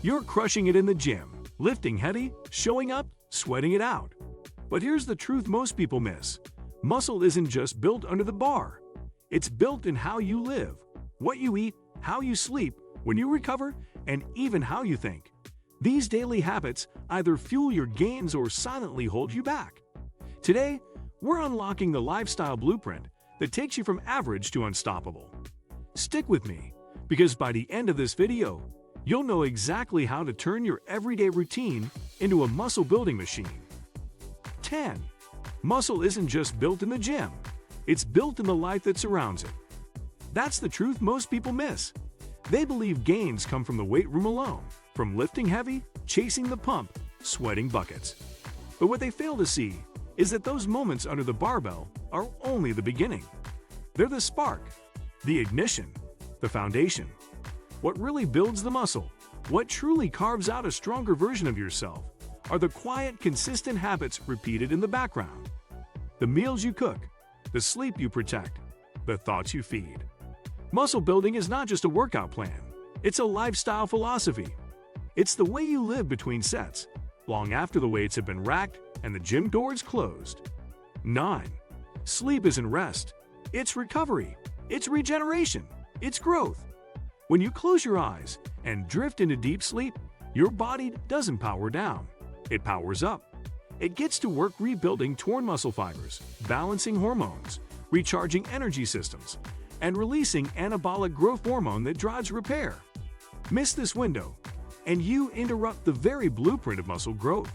You're crushing it in the gym, lifting heavy, showing up, sweating it out. But here's the truth most people miss. Muscle isn't just built under the bar. It's built in how you live, what you eat, how you sleep, when you recover, and even how you think. These daily habits either fuel your gains or silently hold you back. Today, we're unlocking the lifestyle blueprint that takes you from average to unstoppable. Stick with me, because by the end of this video, you'll know exactly how to turn your everyday routine into a muscle-building machine. 10. Muscle isn't just built in the gym. It's built in the life that surrounds it. That's the truth most people miss. They believe gains come from the weight room alone, from lifting heavy, chasing the pump, sweating buckets. But what they fail to see is that those moments under the barbell are only the beginning. They're the spark, the ignition, the foundation. What really builds the muscle, what truly carves out a stronger version of yourself, are the quiet, consistent habits repeated in the background. The meals you cook, the sleep you protect, the thoughts you feed. Muscle building is not just a workout plan, it's a lifestyle philosophy. It's the way you live between sets, long after the weights have been racked and the gym doors closed. 9. Sleep isn't rest, it's recovery, it's regeneration, it's growth. When you close your eyes and drift into deep sleep, your body doesn't power down, it powers up. It gets to work rebuilding torn muscle fibers, balancing hormones, recharging energy systems, and releasing anabolic growth hormone that drives repair. Miss this window, and you interrupt the very blueprint of muscle growth.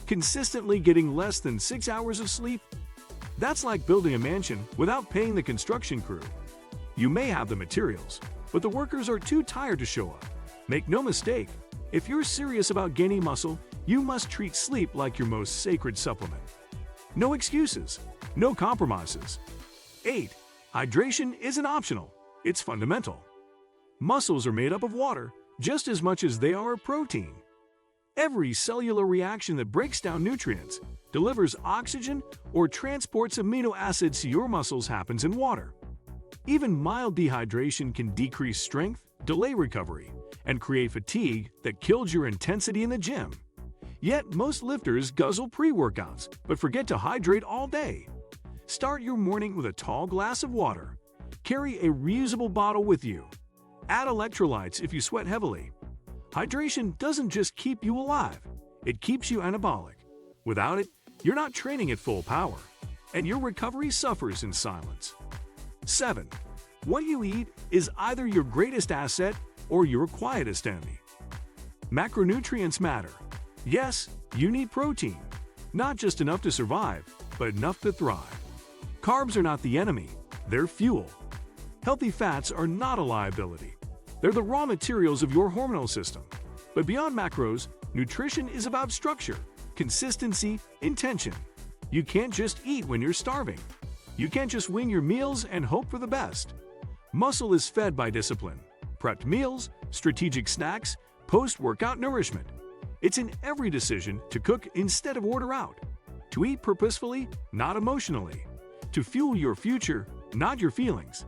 Consistently getting less than 6 hours of sleep? That's like building a mansion without paying the construction crew. You may have the materials, but the workers are too tired to show up. Make no mistake, if you're serious about gaining muscle, you must treat sleep like your most sacred supplement. No excuses, no compromises. 8. Hydration isn't optional, it's fundamental. Muscles are made up of water just as much as they are of protein. Every cellular reaction that breaks down nutrients, delivers oxygen, or transports amino acids to your muscles happens in water. Even mild dehydration can decrease strength, delay recovery, and create fatigue that kills your intensity in the gym. Yet most lifters guzzle pre-workouts but forget to hydrate all day. Start your morning with a tall glass of water. Carry a reusable bottle with you. Add electrolytes if you sweat heavily. Hydration doesn't just keep you alive, it keeps you anabolic. Without it, you're not training at full power, and your recovery suffers in silence. 7. What you eat is either your greatest asset or your quietest enemy. Macronutrients matter. Yes, you need protein. Not just enough to survive, but enough to thrive. Carbs are not the enemy, they're fuel. Healthy fats are not a liability. They're the raw materials of your hormonal system. But beyond macros, nutrition is about structure, consistency, intention. You can't just eat when you're starving. You can't just wing your meals and hope for the best. Muscle is fed by discipline, prepped meals, strategic snacks, post-workout nourishment. It's in every decision to cook instead of order out, to eat purposefully, not emotionally, to fuel your future, not your feelings.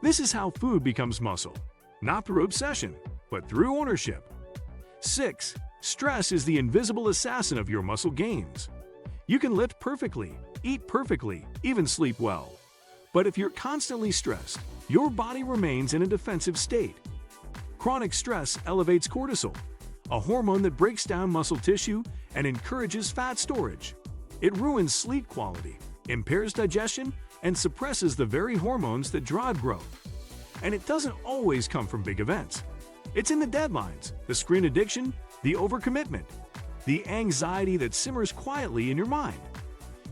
This is how food becomes muscle, not through obsession, but through ownership. 6. Stress is the invisible assassin of your muscle gains. You can lift perfectly, eat perfectly, even sleep well. But if you're constantly stressed, your body remains in a defensive state. Chronic stress elevates cortisol, a hormone that breaks down muscle tissue and encourages fat storage. It ruins sleep quality, impairs digestion, and suppresses the very hormones that drive growth. And it doesn't always come from big events. It's in the deadlines, the screen addiction, the overcommitment, the anxiety that simmers quietly in your mind.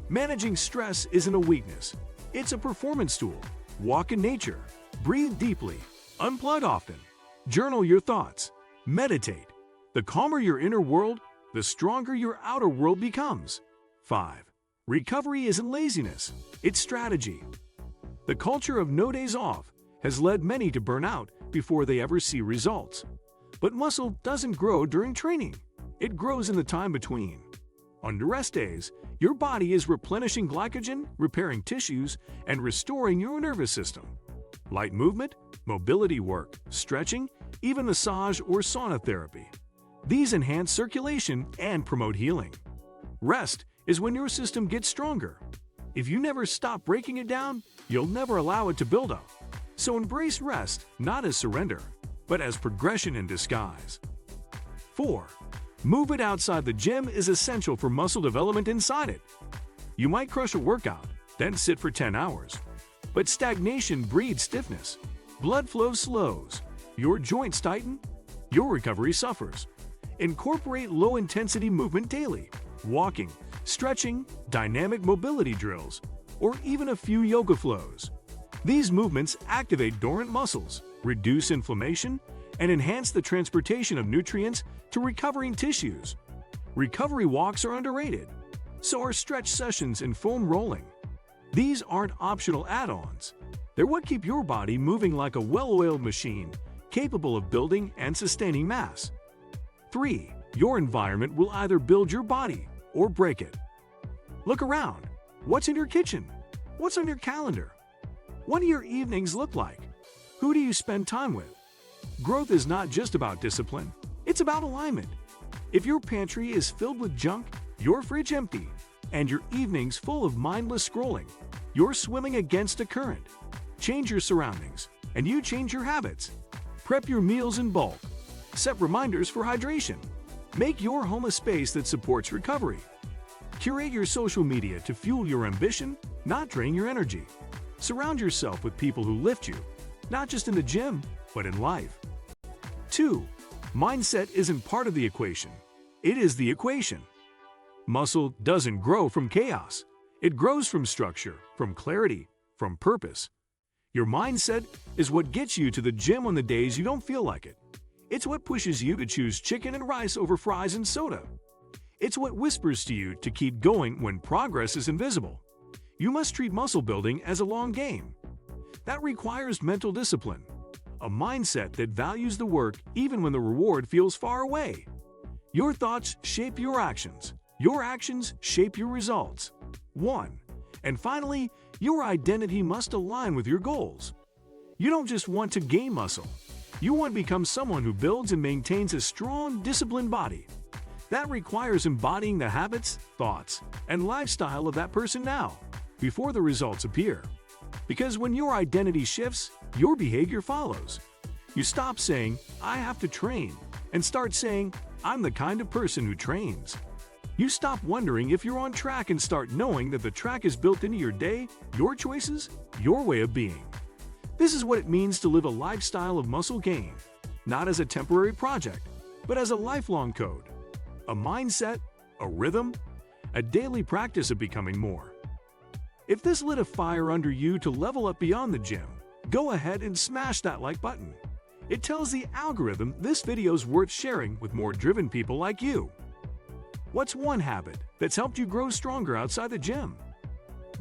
Managing stress isn't a weakness. It's a performance tool. Walk in nature, breathe deeply, unplug often, journal your thoughts, meditate. The calmer your inner world, the stronger your outer world becomes. 5. Recovery isn't laziness, it's strategy. The culture of no days off has led many to burn out before they ever see results. But muscle doesn't grow during training. It grows in the time between. On rest days, your body is replenishing glycogen, repairing tissues, and restoring your nervous system. Light movement, mobility work, stretching, even massage or sauna therapy. These enhance circulation and promote healing. Rest is when your system gets stronger. If you never stop breaking it down, you'll never allow it to build up. So embrace rest not as surrender, but as progression in disguise. 4. Move it outside the gym is essential for muscle development inside it. You might crush a workout, then sit for 10 hours. But stagnation breeds stiffness. Blood flow slows. Your joints tighten. Your recovery suffers. Incorporate low-intensity movement daily. Walking, stretching, dynamic mobility drills, or even a few yoga flows. These movements activate dormant muscles, reduce inflammation, and enhance the transportation of nutrients to recovering tissues. Recovery walks are underrated. So are stretch sessions and foam rolling. These aren't optional add-ons. They're what keep your body moving like a well-oiled machine, capable of building and sustaining mass. 3. Your environment will either build your body or break it. Look around. What's in your kitchen? What's on your calendar? What do your evenings look like? Who do you spend time with? Growth is not just about discipline, it's about alignment. If your pantry is filled with junk, your fridge empty, and your evenings full of mindless scrolling, you're swimming against a current. Change your surroundings, and you change your habits. Prep your meals in bulk. Set reminders for hydration. Make your home a space that supports recovery. Curate your social media to fuel your ambition, not drain your energy. Surround yourself with people who lift you, not just in the gym, but in life. 2. Mindset isn't part of the equation. It is the equation. Muscle doesn't grow from chaos. It grows from structure, from clarity, from purpose. Your mindset is what gets you to the gym on the days you don't feel like it. It's what pushes you to choose chicken and rice over fries and soda. It's what whispers to you to keep going when progress is invisible. You must treat muscle building as a long game. That requires mental discipline, a mindset that values the work even when the reward feels far away. Your thoughts shape your actions. Your actions shape your results. 1. And finally, your identity must align with your goals. You don't just want to gain muscle. You want to become someone who builds and maintains a strong, disciplined body. That requires embodying the habits, thoughts, and lifestyle of that person now, before the results appear. Because when your identity shifts, your behavior follows. You stop saying, "I have to train," and start saying, "I'm the kind of person who trains." You stop wondering if you're on track and start knowing that the track is built into your day, your choices, your way of being. This is what it means to live a lifestyle of muscle gain, not as a temporary project, but as a lifelong code. A mindset, a rhythm, a daily practice of becoming more. If this lit a fire under you to level up beyond the gym, go ahead and smash that like button. It tells the algorithm this video's worth sharing with more driven people like you. What's one habit that's helped you grow stronger outside the gym?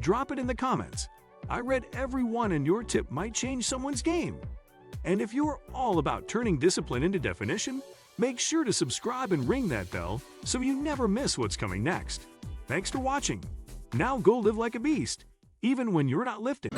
Drop it in the comments. I read every one and your tip might change someone's game. And if you're all about turning discipline into definition, make sure to subscribe and ring that bell so you never miss what's coming next. Thanks for watching. Now go live like a beast, even when you're not lifting.